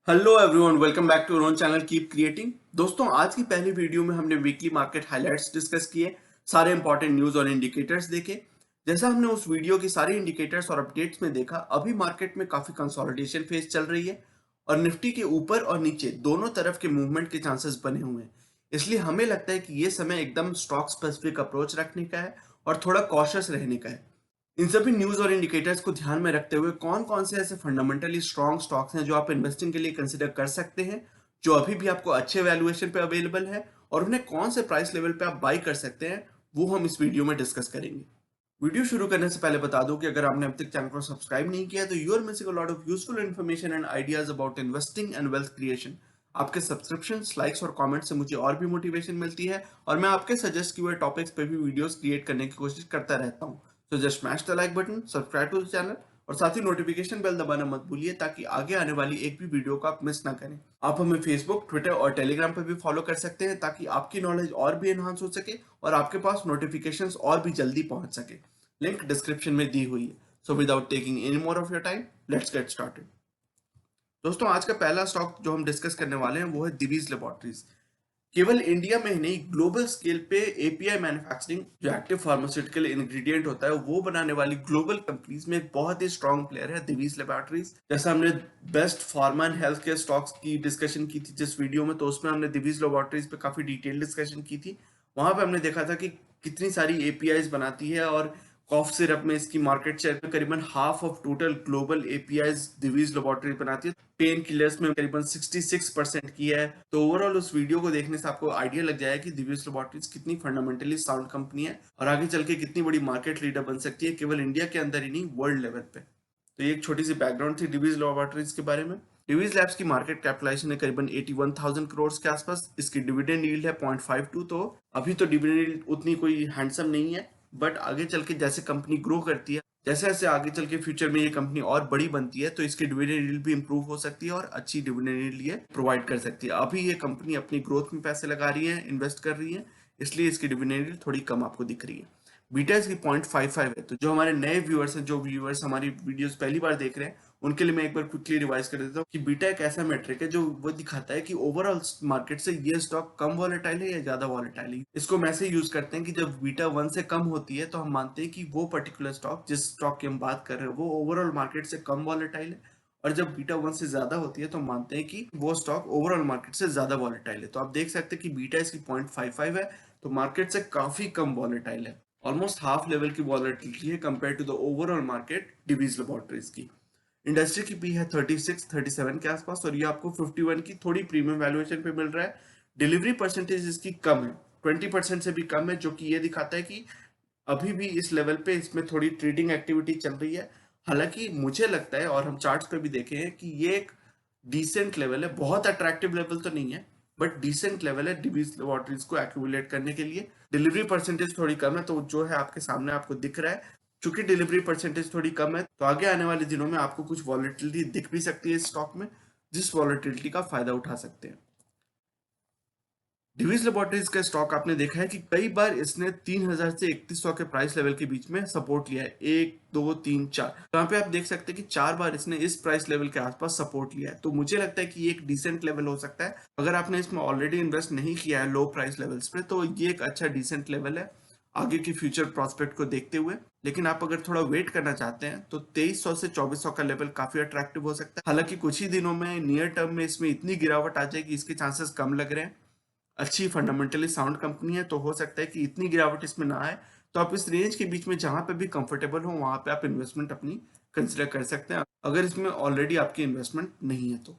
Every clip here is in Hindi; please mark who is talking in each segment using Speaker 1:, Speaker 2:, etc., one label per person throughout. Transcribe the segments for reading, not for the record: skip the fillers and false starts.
Speaker 1: Hello everyone, welcome back to own channel keep creating. दोस्तों, आज की पहली वीडियो में हमने वीकली मार्केट हाइलाइट्स डिस्कस किए, सारे इंपॉर्टेंट न्यूज और इंडिकेटर्स देखे। जैसा हमने उस वीडियो की सारी इंडिकेटर्स और अपडेट्स में देखा, अभी मार्केट में काफी कंसोलिडेशन फेज चल रही है और निफ्टी के ऊपर और नीचे दोनों तरफ के मूवमेंट के चांसेस बने हुए हैं। इसलिए हमें लगता है कि ये समय एकदम स्टॉक स्पेसिफिक अप्रोच रखने का है और थोड़ा कॉशियस रहने का है। इन सभी न्यूज और इंडिकेटर्स को ध्यान में रखते हुए कौन कौन से ऐसे फंडामेंटली स्ट्रॉन्ग स्टॉक्स हैं जो आप इन्वेस्टिंग के लिए कंसिडर कर सकते हैं, जो अभी भी आपको अच्छे वैल्यूएशन पे अवेलेबल है, और उन्हें कौन से प्राइस लेवल पे आप बाई कर सकते हैं, वो हम इस वीडियो में डिस्कस करेंगे। वीडियो शुरू करने से पहले बता दूं कि अगर आपने अब तक चैनल को सब्सक्राइब नहीं किया तो you are missing a lot of useful information and ideas about investing and wealth creation. आपके सब्सक्रिप्शन, लाइक्स और कमेंट्स से मुझे और भी मोटिवेशन मिलती है और मैं आपके सजेस्ट किए हुए टॉपिक्स पे भी वीडियोस क्रिएट करने की कोशिश करता रहता हूँ। तो just smash the like button, subscribe to the channel और साथ ही नोटिफिकेशन बेल दबाना मत भूलिए ताकि आगे आने वाली एक भी वीडियो को आप मिस ना करें। आप हमें फेसबुक, ट्विटर और टेलीग्राम पर भी फॉलो कर सकते हैं ताकि आपकी नॉलेज और भी एनहांस हो सके और आपके पास नोटिफिकेशंस और भी जल्दी पहुंच सके। लिंक डिस्क्रिप्शन में दी हुई है। So without taking any more of your time, let's get started. दोस्तों, आज का पहला स्टॉक जो हम डिस्कस करने वाले हैं वो है दिवीज लेबोरेटरीज। केवल इंडिया में ही नहीं, ग्लोबल स्केल पे एपीआई मैन्युफैक्चरिंग, जो एक्टिव फार्मास्यूटिकल इंग्रेडिएंट होता है, वो बनाने वाली ग्लोबल कंपनीज में एक बहुत ही स्ट्रॉन्ग प्लेयर है दिवीज लेबोरेटरीज। जैसा हमने best pharma and health care stocks की डिस्कशन की थी जिस वीडियो में, तो उसमें हमने दिवीज लेबोरेटरीज पे काफी डिटेल डिस्कशन की थी। वहां पे हमने देखा था कि कितनी सारी एपीआईज बनाती है और कॉफ सिरप में इसकी मार्केट शेयर में करीबन half of total global APIs Divi's laboratory बनाती है। पेन किलर्स में करीबन 66% की है। तो ओवरऑल उस वीडियो को देखने से आपको आइडिया लग जाएगा कि दिवीज लेबोरेटरीज कितनी फंडामेंटली साउंड कंपनी है और आगे चल के कितनी बड़ी मार्केट लीडर बन सकती है, केवल इंडिया के अंदर ही नहीं, वर्ल्ड लेवल पे। तो ये एक छोटी सी बैकग्राउंड थी डिवीज लेबोरेटरीज के बारे में। डिवीज लैब्स की मार्केट कैपिटलाइजेशन है करीबन 81,000 करोड़ के आसपास। इसकी डिविडेंड यील्ड है 0.52। तो अभी तो डिविडेंड यील्ड उतनी कोई हैंडसम नहीं है, बट आगे चल के जैसे कंपनी ग्रो करती है, जैसे जैसे आगे चल के फ्यूचर में ये कंपनी और बड़ी बनती है, तो इसकी डिविडेंड यील्ड भी इंप्रूव हो सकती है और अच्छी डिविडेंड यील्ड ये प्रोवाइड कर सकती है। अभी ये कंपनी अपनी ग्रोथ में पैसे लगा रही है, इन्वेस्ट कर रही है, इसलिए इसकी डिविडेंड यील्ड थोड़ी कम आपको दिख रही है। बीटा इसकी 0.55 है। तो जो हमारे नए व्यूअर्स हैं, जो व्यूअर्स हमारी वीडियोस पहली बार देख रहे हैं, उनके लिए मैं एक बार क्विकली रिवाइज कर देता हूँ कि बीटा एक ऐसा मेट्रिक है जो वो दिखाता है कि ओवरऑल मार्केट से ये स्टॉक कम वॉलेटाइल है या ज्यादा वॉलेटाइल है। इसको हम ऐसे यूज करते हैं कि जब बीटा 1 से कम होती है तो हम मानते हैं कि वो पर्टिकुलर स्टॉक, जिस स्टॉक की हम बात कर रहे हैं, वो ओवरऑल मार्केट से कम वॉलेटाइल है। और जब बीटा 1 से ज्यादा होती है तो हम मानते हैं कि वो स्टॉक ओवरऑल मार्केट से ज्यादा वॉलेटाइल है। तो आप देख सकते हैं कि बीटा इसकी 0.55 है, तो मार्केट से काफी कम वॉलेटाइल है। ऑलमोस्ट हाफ लेवल की वॉलेटिलिटी है compare to the overall market Divi's Laboratories की। इंडस्ट्री की पी है 36-37 के आसपास और ये आपको 51 की थोड़ी प्रीमियम वैल्यूएशन पे मिल रहा है। डिलीवरी परसेंटेज इसकी कम है, 20% से भी कम है, जो कि ये दिखाता है कि अभी भी इस लेवल पे इसमें थोड़ी ट्रेडिंग एक्टिविटी चल रही है। हालांकि मुझे लगता है, और हम चार्ट्स पे भी देखे हैं, कि ये एक डिसेंट लेवल है। बहुत अट्रैक्टिव लेवल तो नहीं है, बट डिसेंट लेवल है डिवीज लेबोरेटरीज को एक्यूमुलेट करने के लिए। डिलीवरी परसेंटेज थोड़ी कम है, तो जो है आपके सामने आपको दिख रहा है। चूंकि डिलीवरी परसेंटेज थोड़ी कम है, तो आगे आने वाले दिनों में आपको कुछ वॉलेटिलिटी दिख भी सकती है इस स्टॉक में, जिस वॉलेटिलिटी का फायदा उठा सकते हैं। डिवीज लेबोरेटरीज का स्टॉक आपने देखा है कि कई बार इसने 3,000 से 3,100 के प्राइस लेवल के बीच में सपोर्ट लिया है। 1, 2, 3, 4, यहाँ पे आप देख सकते हैं कि 4 बार इसने इस प्राइस लेवल के आसपास सपोर्ट लिया है। तो मुझे लगता है कि ये एक डिसेंट लेवल हो सकता है। अगर आपने इसमें ऑलरेडी इन्वेस्ट नहीं किया है लो प्राइस लेवल्स पे, तो ये एक अच्छा डिसेंट लेवल है आगे की फ्यूचर प्रोस्पेक्ट को देखते हुए। लेकिन आप अगर थोड़ा वेट करना चाहते हैं तो 2300 से 2400 का लेवल काफी अट्रैक्टिव हो सकता है। हालांकि कुछ ही दिनों में नियर टर्म में इसमें इतनी गिरावट आ जाएगी, इसके चांसेस कम लग रहे हैं। अच्छी फंडामेंटली साउंड कंपनी है, तो हो सकता है कि इतनी गिरावट इसमें ना आए। तो आप इस रेंज के बीच में जहां पे भी कंफर्टेबल हो वहां पे आप इन्वेस्टमेंट अपनी कंसिडर कर सकते हैं, अगर इसमें ऑलरेडी आपकी इन्वेस्टमेंट नहीं है तो।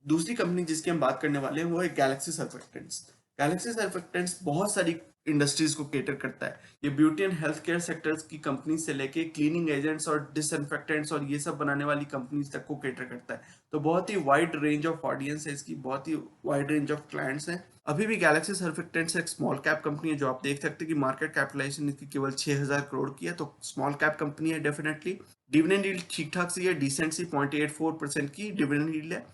Speaker 1: दूसरी कंपनी जिसकी हम बात करने वाले हैं वो है गैलेक्सी सर्फेक्टेंट्स। गैलेक्सी सर्फेक्टेंट्स बहुत सारी इंडस्ट्रीज को केटर करता है। ये beauty and health care sectors की कंपनी से लेके क्लीनिंग एजेंट्स और डिसइंफेक्टेंट्स और ये सब बनाने वाली कंपनीज तक को केटर करता है। तो बहुत ही वाइड रेंज ऑफ ऑडियंस है इसकी, बहुत ही वाइड रेंज ऑफ क्लाइंट्स हैं। अभी भी गैलेक्सी सर्फेक्टेंट्स एक स्मॉल कैप कंपनी है, जो आप देख सकते हैं कि मार्केट कैपिटलाइजेशन इसकी केवल 6,000 करोड़ की है, तो स्मॉल कैप कंपनी है डेफिनेटली। डिविडेंड यील्ड ठीक ठाक सी है, डिसेंट सी 0.84% की डिविडेंड यील्ड है।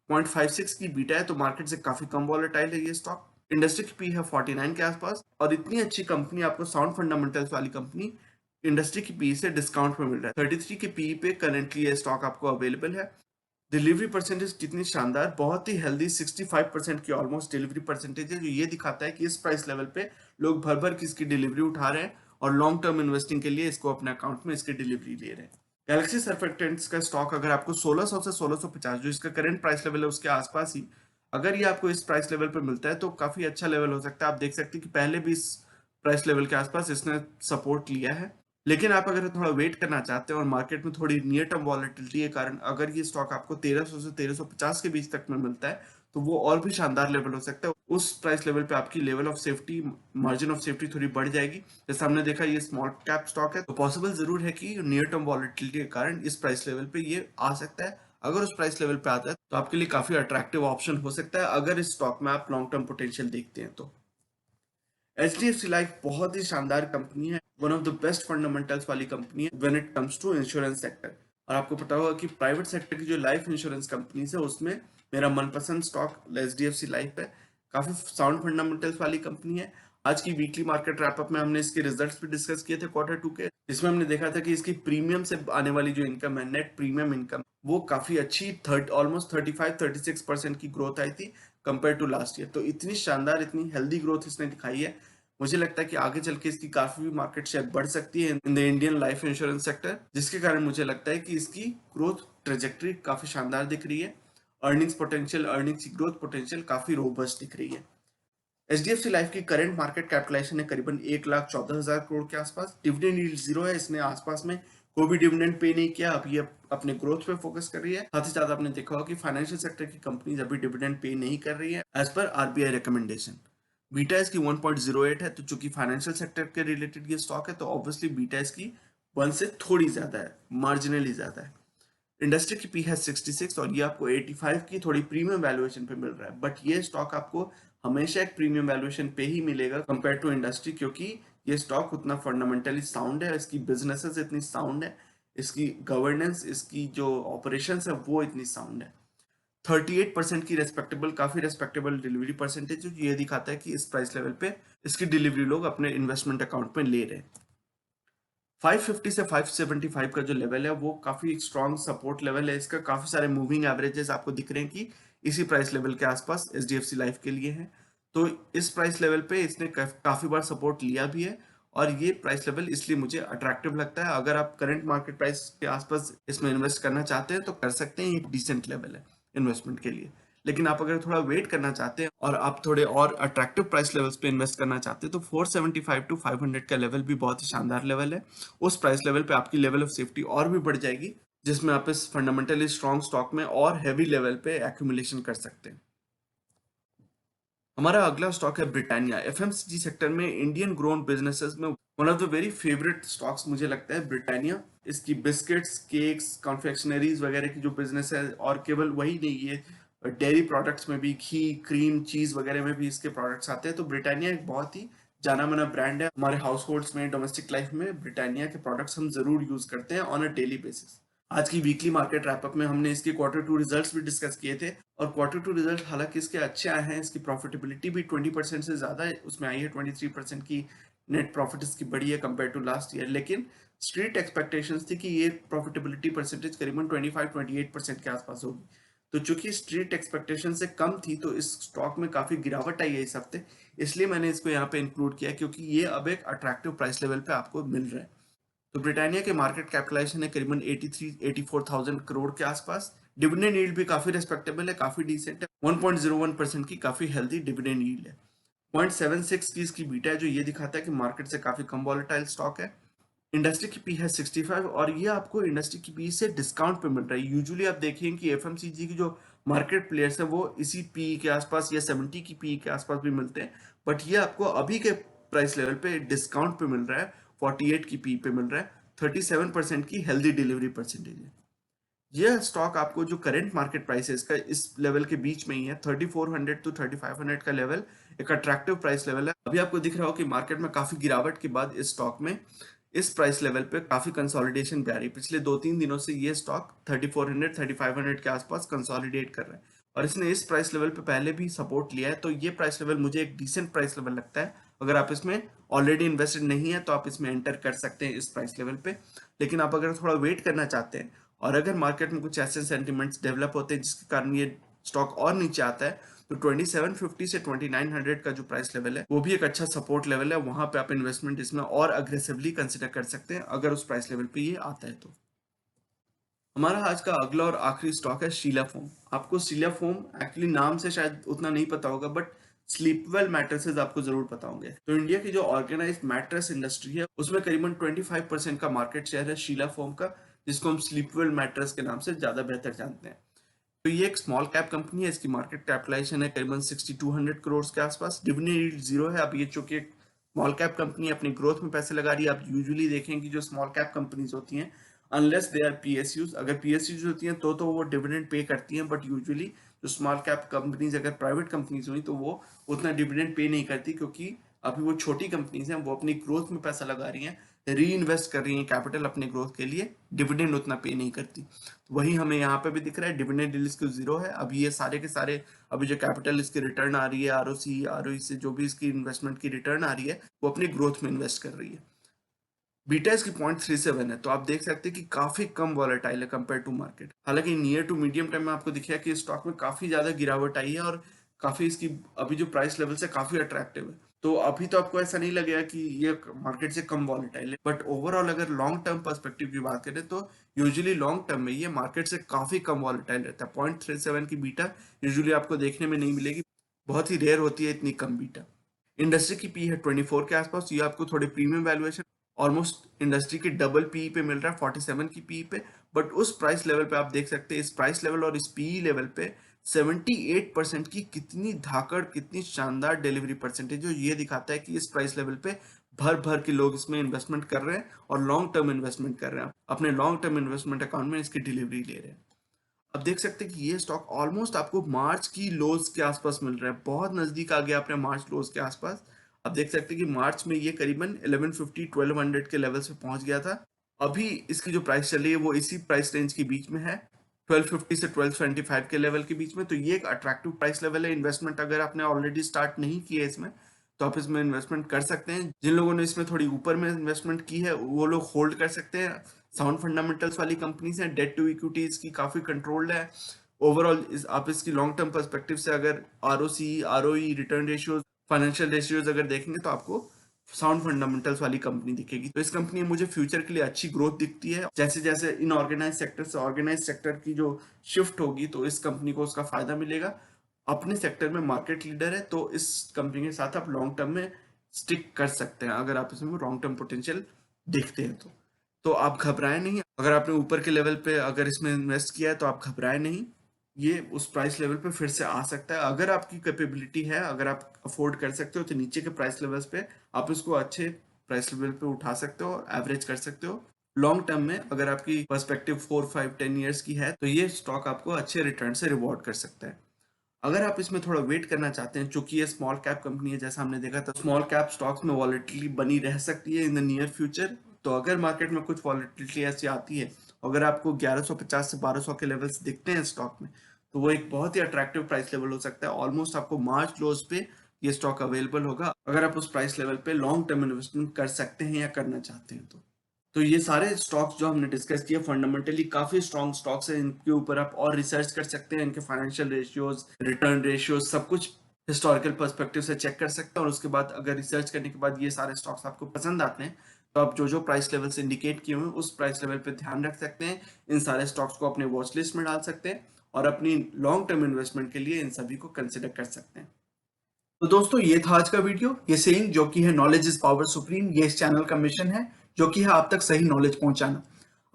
Speaker 1: 0.56 की बीटा है, तो मार्केट से काफी कम वॉलेटाइल है ये स्टॉक। इंडस्ट्री की पी है 49 के आसपास और इतनी अच्छी कंपनी, आपको साउंड फंडामेंटल्स वाली कंपनी, इंडस्ट्री की पी से डिस्काउंट में मिल रहा है। 33 के पी पे करंटली ये स्टॉक आपको अवेलेबल है। डिलीवरी परसेंटेज कितनी शानदार, बहुत ही हेल्दी 65% की ऑलमोस्ट डिलीवरी परसेंटेज है, जो ये दिखाता है कि इस प्राइस लेवल पे लोग भर भर की इसकी डिलीवरी उठा रहे हैं और लॉन्ग टर्म इन्वेस्टिंग के लिए इसको अपने अकाउंट में इसकी डिलीवरी ले रहे हैं। गैलेक्सी सर्फेक्टेंट्स का स्टॉक अगर आपको 1600 से 1650 जो इसका करंट प्राइस लेवल है उसके आसपास ही अगर ये आपको इस प्राइस लेवल पे मिलता है तो काफी अच्छा लेवल हो सकता है। आप देख सकते हैं कि पहले भी इस प्राइस लेवल के आसपास इसने सपोर्ट लिया है, लेकिन आप अगर थोड़ा वेट करना चाहते हैं और मार्केट में थोड़ी नियर टर्म वॉलेटिलिटी के कारण अगर ये स्टॉक आपको 1300 से 1350 के बीच तक में मिलता है तो वो और भी शानदार लेवल हो सकता है। उस प्राइस लेवल पे आपकी level of safety, margin of safety थोड़ी बढ़ जाएगी। जैसे हमने देखा ये स्मॉल कैप स्टॉक है तो पॉसिबल जरूर है कि नियर टर्म वॉलेटिलिटी के कारण इस प्राइस लेवल पे ये आ सकता है। अगर उस प्राइस लेवल पे आता है तो आपके लिए काफी अट्रैक्टिव ऑप्शन हो सकता है अगर इस स्टॉक में आप लॉन्ग टर्म पोटेंशियल देखते हैं तो। HDFC लाइफ बहुत ही शानदार कंपनी है, one of the best fundamentals वाली कंपनी है when it comes to insurance sector. और आपको पता होगा कि प्राइवेट सेक्टर की जो लाइफ इंश्योरेंस कंपनीज है उसमें मेरा मनपसंद स्टॉक HDFC लाइफ है। काफी साउंड फंडामेंटल्स वाली कंपनी है। आज की वीकली मार्केट रैपअप में हमने इसके रिजल्ट्स भी डिस्कस किए थे Q2 के, जिसमें हमने देखा था कि इसकी प्रीमियम से आने वाली जो इनकम है, नेट प्रीमियम इनकम, वो काफी अच्छी ऑलमोस्ट 35-36% की ग्रोथ आई थी कंपेयर टू लास्ट ईयर। तो इतनी शानदार, इतनी हेल्दी ग्रोथ इसने दिखाई है, मुझे लगता है कि आगे चल के इसकी काफी मार्केट शेयर बढ़ सकती है in the Indian life insurance sector, जिसके कारण मुझे लगता है कि इसकी ग्रोथ ट्रेजेक्टरी काफी शानदार दिख रही है। अर्निंग्स पोटेंशियल, अर्निंग्स की ग्रोथ पोटेंशियल काफी रोबस्ट दिख रही है। HDFC लाइफ की करंट मार्केट कैपिटलाइजेशन है करीबन 1,14,000 करोड़ के आसपास। डिविडेंड यील्ड 0 है, इसने आसपास में कोई भी डिविडेंड पे नहीं किया। अभी ये अपने ग्रोथ पे फोकस कर रही है। साथ ही साथ आपने देखा होगा कि फाइनेंशियल सेक्टर की कंपनीज अभी डिविडेंड पे नहीं कर रही है as per RBI recommendation. Beta इसकी 1.08 है, तो चूंकि फाइनेंशियल सेक्टर के रिलेटेड ये स्टॉक है तो ऑब्वियसली बीटा इसकी 1 से थोड़ी ज्यादा है, मार्जिनली ज्यादा है। इंडस्ट्री की पी है 66 और ये आपको 85 की थोड़ी प्रीमियम वैल्यूएशन पे मिल रहा है, बट ये स्टॉक आपको हमेशा एक प्रीमियम वैल्यूएशन पे ही मिलेगा कंपेयर टू इंडस्ट्री, क्योंकि ये स्टॉक उतना फंडामेंटली साउंड है, इसकी बिजनेसेस इतनी साउंड है, इसकी गवर्नेंस, इसकी जो ऑपरेशंस है वो इतनी साउंड है। 38% की रेस्पेक्टेबल, काफी रेस्पेक्टेबल डिलीवरी परसेंटेज, जो ये दिखाता है कि इस प्राइस लेवल पे इसकी डिलीवरी लोग अपने इन्वेस्टमेंट अकाउंट में ले रहे हैं। 550 से 575 का जो लेवल है वो काफी स्ट्रॉन्ग सपोर्ट लेवल है इसका। काफी सारे मूविंग एवरेजेस आपको दिख रहे हैं कि इसी प्राइस लेवल के आसपास HDFC लाइफ के लिए है। तो इस प्राइस लेवल पे इसने काफी बार सपोर्ट लिया भी है और ये प्राइस लेवल इसलिए मुझे अट्रैक्टिव लगता है। अगर आप करंट मार्केट प्राइस के आसपास इसमें इन्वेस्ट करना चाहते हैं तो कर सकते हैं, एक डिसेंट लेवल है इन्वेस्टमेंट के लिए। लेकिन आप अगर थोड़ा वेट करना चाहते हैं और आप थोड़े और अट्रैक्टिव प्राइस लेवल्स पे इन्वेस्ट करना चाहते हैं तो 475 टू 500 का लेवल भी बहुत ही शानदार लेवल है। उस प्राइस लेवल पे आपकी लेवल ऑफ सेफ्टी और भी बढ़ जाएगी, जिसमें आप इस फंडामेंटली स्ट्रॉन्ग स्टॉक में और हैवी लेवल पे एक्यूमुलेशन कर सकते हैं। हमारा अगला स्टॉक है ब्रिटानिया। FMCG सेक्टर में इंडियन ग्रोन बिजनेसेस में one of the very favourite stocks मुझे लगता है ब्रिटानिया। इसकी बिस्किट्स, केक्स, कॉन्फेक्शनरीज वगैरह की जो बिजनेस है, और केवल वही नहीं, ये डेयरी प्रोडक्ट्स में भी, घी, क्रीम, चीज वगैरह में भी इसके प्रोडक्ट्स आते हैं। तो ब्रिटानिया एक बहुत ही जाना माना ब्रांड है। हमारे हाउस होल्ड्स में, डोमेस्टिक लाइफ में ब्रिटानिया के प्रोडक्ट्स हम जरूर यूज करते हैं ऑन अ डेली बेसिस। आज की वीकली मार्केट रैपअप में हमने इसके Q2 रिजल्ट्स भी डिस्कस किए थे और Q2 रिजल्ट हालांकि इसके अच्छे आए हैं। इसकी प्रॉफिटेबिलिटी भी 20% से ज्यादा है, उसमें आई है 23% की नेट प्रॉफिट इसकी बढ़ी है कंपेयर टू लास्ट ईयर। लेकिन स्ट्रीट एक्सपेक्टेशंस थी कि ये प्रॉफिटेबिलिटी परसेंटेज करीबन 25-28% के आसपास होगी। तो चूंकि स्ट्रीट एक्सपेक्टेशन से कम थी तो इस स्टॉक में काफी गिरावट आई है इस हफ्ते, इसलिए मैंने इसको यहाँ पे इंक्लूड किया क्योंकि ये अब एक अट्रैक्टिव प्राइस लेवल पे आपको मिल रहा है। तो ब्रिटानिया के मार्केट कैपिटलाइजेशन है करीबन 83-84,000 करोड़ के आसपास। डिविडेंड यील्ड भी काफी रेस्पेक्टेबल है, काफी डिसेंट है। 1.01% की काफी हेल्दी डिविडेंड यील्ड है। 0.76 की इसकी बीटा है, जो ये दिखाता है कि मार्केट से काफी कम वॉलेटाइल स्टॉक है। इंडस्ट्री की पी है 65 और ये आपको इंडस्ट्री की पी से डिस्काउंट पे मिल रहा है। यूजुअली आप देखेंगे कि FMCG की जो मार्केट प्लेयर्स है वो इसी पी के आसपास या 70 की पी के आसपास भी मिलते हैं, बट ये आपको अभी के प्राइस लेवल पे डिस्काउंट पे मिल रहा है, 48 की पी पे मिल रहा है। 37% की हेल्दी डिलीवरी परसेंटेज है। यह स्टॉक आपको जो करंट मार्केट प्राइस है इसका इस लेवल के बीच में ही है, 3400 टू 3500 का लेवल एक अट्रैक्टिव प्राइस लेवल है। अभी आपको दिख रहा हो कि मार्केट में काफी गिरावट के बाद इस स्टॉक में इस प्राइस लेवल पे काफी कंसोलिडेशन भी आ रही है। पिछले 2-3 दिनों से ये स्टॉक 3400 3500 के आसपास कंसोलिडेट कर रहा है और इसने इस प्राइस लेवल पे पहले भी सपोर्ट लिया है। तो ये प्राइस लेवल मुझे एक डिसेंट प्राइस लेवल लगता है। अगर आप इसमें ऑलरेडी इन्वेस्टेड नहीं है तो आप इसमें एंटर कर सकते हैं इस प्राइस लेवल पे। लेकिन आप अगर थोड़ा वेट करना चाहते हैं और अगर मार्केट में कुछ ऐसे सेंटिमेंट्स डेवलप होते हैं जिसके कारण ये स्टॉक और नीचे आता है, तो 2750 से 2900 का जो प्राइस लेवल है वो भी एक अच्छा सपोर्ट लेवल है। वहां पे आप इन्वेस्टमेंट इसमें और अग्रेसिवली कंसिडर कर सकते हैं अगर उस प्राइस लेवल पे ये आता है तो। हमारा आज का अगला और आखिरी स्टॉक है शीला फोम। आपको शीला फोम एक्चुअली नाम से शायद उतना नहीं पता होगा, बट स्लीपवेल मैट्रेसेस आपको जरूर पता होंगे। तो इंडिया की जो ऑर्गेनाइज्ड मैट्रेस इंडस्ट्री है उसमें करीबन 25% का मार्केट शेयर है शीला फोम का, जिसको हम स्लीपवेल मैट्रेस के नाम से ज्यादा बेहतर जानते हैं। तो ये एक स्मॉल कैप कंपनी है। इसकी मार्केट कैपिटलाइजेशन है करीबन 6200 करोड़ के आसपास। डिविडेंड यील्ड 0 है। अब ये चूंकि एक स्मॉल कैप कंपनी अपनी ग्रोथ में पैसे लगा रही है। आप यूजुअली देखें कि जो स्मॉल कैप कंपनीज होती हैं, अनलेस दे आर पीएसयूज, अगर पीएसयूज होती हैं तो वो डिविडेंड पे करती हैं, बट यूजुअली जो स्मॉल कैप कंपनीज अगर प्राइवेट कंपनीज हुई तो वो उतना डिविडेंड पे नहीं करती, क्योंकि अभी वो छोटी कंपनीज हैं, वो अपनी ग्रोथ में पैसा लगा रही हैं, री इन्वेस्ट कर रही हैं कैपिटल अपने ग्रोथ के लिए, डिविडेंड उतना पे नहीं करती। तो वही हमें यहाँ पे भी दिख रहा है, डिविडेंड यील्ड इसकी 0 है। अभी ये सारे के सारे अभी जो कैपिटल इसकी रिटर्न आ रही है, आरओसी आरओई से जो भी इसकी इन्वेस्टमेंट की रिटर्न आ रही है वो अपनी ग्रोथ में इन्वेस्ट कर रही है। बीटा इसकी 0.37 है, तो आप देख सकते हैं कि काफी कम वॉलेटाइल है कंपेयर टू मार्केट। हालांकि नियर टू मीडियम टाइम में आपको दिखेगा कि स्टॉक में काफी ज्यादा गिरावट आई है और काफी इसकी अभी जो प्राइस लेवल से काफी अट्रैक्टिव है। तो अभी तो आपको ऐसा नहीं लगेगा कि ये मार्केट से कम वॉलेटाइल है, बट ओवरऑल अगर लॉन्ग टर्म पर्सपेक्टिव की बात करें तो यूजुअली लॉन्ग टर्म में ये मार्केट से काफी कम वॉलेटाइल रहता है। 0.37 की बीटा यूजुअली आपको देखने में नहीं मिलेगी, बहुत ही रेयर होती है इतनी कम बीटा। इंडस्ट्री की पी है 24 के आसपास। ये आपको थोड़े प्रीमियम वैल्यूएशन, ऑलमोस्ट इंडस्ट्री के डबल पी पे मिल रहा है 47 की पी पे। बट उस प्राइस लेवल पे आप देख सकते हैं, इस प्राइस लेवल और इस पी लेवल पे 78% की कितनी धाकड़, कितनी शानदार डिलीवरी परसेंटेज, जो ये दिखाता है कि इस प्राइस लेवल पे भर भर के लोग इसमें इन्वेस्टमेंट कर रहे हैं और लॉन्ग टर्म इन्वेस्टमेंट कर रहे हैं, अपने लॉन्ग टर्म इन्वेस्टमेंट अकाउंट में इसकी डिलीवरी ले रहे हैं। अब देख सकते हैं कि ये स्टॉक ऑलमोस्ट आपको मार्च की लोज के आसपास मिल रहा है, बहुत नजदीक आ गया अपने मार्च लोज के आसपास। अब देख सकते हैं कि मार्च में ये करीबन 1150 1200 के लेवल से पहुंच गया था। अभी इसकी जो प्राइस चल रही है वो इसी प्राइस रेंज के बीच में है, 1250 से 1225 के लेवल के बीच में। तो ये एक अट्रैक्टिव प्राइस लेवल है। इन्वेस्टमेंट अगर आपने ऑलरेडी स्टार्ट नहीं किया है इसमें, तो आप इसमें इन्वेस्टमेंट कर सकते हैं। जिन लोगों ने इसमें थोड़ी ऊपर में इन्वेस्टमेंट की है वो लोग होल्ड कर सकते हैं। साउंड फंडामेंटल्स वाली कंपनीज हैं, डेट टू इक्विटी इसकी काफी कंट्रोल्ड है। ओवरऑल आप इसकी लॉन्ग टर्म पर्सपेक्टिव से अगर ROC ROE return ratios financial ratios अगर देखेंगे तो आपको साउंड फंडामेंटल्स वाली कंपनी दिखेगी। तो इस कंपनी में मुझे फ्यूचर के लिए अच्छी ग्रोथ दिखती है। जैसे जैसे इनऑर्गेनाइज सेक्टर से ऑर्गेनाइज सेक्टर की जो शिफ्ट होगी तो इस कंपनी को उसका फायदा मिलेगा। अपने सेक्टर में मार्केट लीडर है, तो इस कंपनी के साथ आप लॉन्ग टर्म में स्टिक कर सकते हैं अगर आप इसमें लॉन्ग टर्म पोटेंशियल देखते हैं तो आप घबराएं नहीं। अगर आपने ऊपर के लेवल पे अगर इसमें इन्वेस्ट किया है तो आप घबराएं नहीं, ये उस प्राइस लेवल पे फिर से आ सकता है। अगर आपकी कैपेबिलिटी है, अगर आप अफोर्ड कर सकते हो तो नीचे के प्राइस लेवल्स पे आप इसको अच्छे प्राइस लेवल पे उठा सकते हो, एवरेज कर सकते हो। लॉन्ग टर्म में अगर आपकी पर्सपेक्टिव 4 5 10 ईयर्स की है तो ये स्टॉक आपको अच्छे रिटर्न से रिवॉर्ड कर सकता है। अगर आप इसमें थोड़ा वेट करना चाहते हैं, चूंकि ये स्मॉल कैप कंपनी है, जैसा हमने देखा था स्मॉल कैप स्टॉक्स में वॉलेटिलिटी बनी रह सकती है इन द नियर फ्यूचर। तो अगर मार्केट में कुछ वॉलेटिलिटी ऐसी आती है, अगर आपको 1150 से 1200 के लेवल्स दिखते हैं स्टॉक में, तो वो एक बहुत ही अट्रैक्टिव प्राइस लेवल हो सकता है। ऑलमोस्ट आपको मार्च क्लोज पे ये स्टॉक अवेलेबल होगा अगर आप उस प्राइस लेवल पे लॉन्ग टर्म इन्वेस्टमेंट कर सकते हैं या करना चाहते हैं तो ये सारे स्टॉक्स जो हमने डिस्कस किए फंडामेंटली काफी स्ट्रॉन्ग स्टॉक्स हैं। इनके ऊपर आप और रिसर्च कर सकते हैं, इनके फाइनेंशियल रेशियोज, रिटर्न रेशियोज, सब कुछ हिस्टोरिकल पर्सपेक्टिव से चेक कर सकते हैं। और उसके बाद अगर रिसर्च करने के बाद ये सारे स्टॉक्स आपको पसंद आते हैं तो आप जो जो प्राइस लेवल से इंडिकेट किए हुए उस प्राइस लेवल पे ध्यान रख सकते हैं, इन सारे स्टॉक्स को अपने वॉच लिस्ट में डाल सकते हैं और अपनी लॉन्ग टर्म इन्वेस्टमेंट के लिए इन सभी को कंसिडर कर सकते हैं। तो दोस्तों ये था आज का वीडियो। ये सेइंग जो कि है नॉलेज इज पावर सुप्रीम, ये इस चैनल का मिशन है जो कि है आप तक सही नॉलेज पहुंचाना।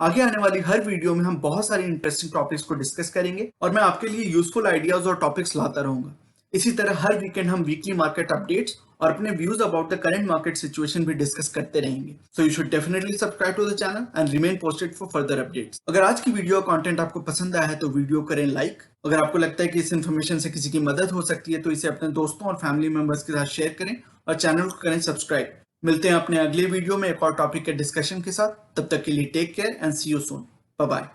Speaker 1: आगे आने वाली हर वीडियो में हम बहुत सारी इंटरेस्टिंग टॉपिक्स को डिस्कस करेंगे और मैं आपके लिए यूजफुल आइडियाज और टॉपिक्स लाता रहूंगा। इसी तरह हर वीकेंड हम वीकली मार्केट अपडेट्स और अपने views about the current market situation भी डिस्कस करते रहेंगे। So you should definitely subscribe to the channel and remain posted for further updates. अगर आज की वीडियो कंटेंट आपको पसंद आया है तो वीडियो करें लाइक। अगर आपको लगता है कि इस इन्फॉर्मेशन से किसी की मदद हो सकती है तो इसे अपने दोस्तों और फैमिली मेंबर्स के साथ शेयर करें और चैनल को करें सब्सक्राइब। मिलते हैं अपने अगले वीडियो में एक और टॉपिक के डिस्कशन के साथ। तब तक के लिए take care and see you soon. Bye bye.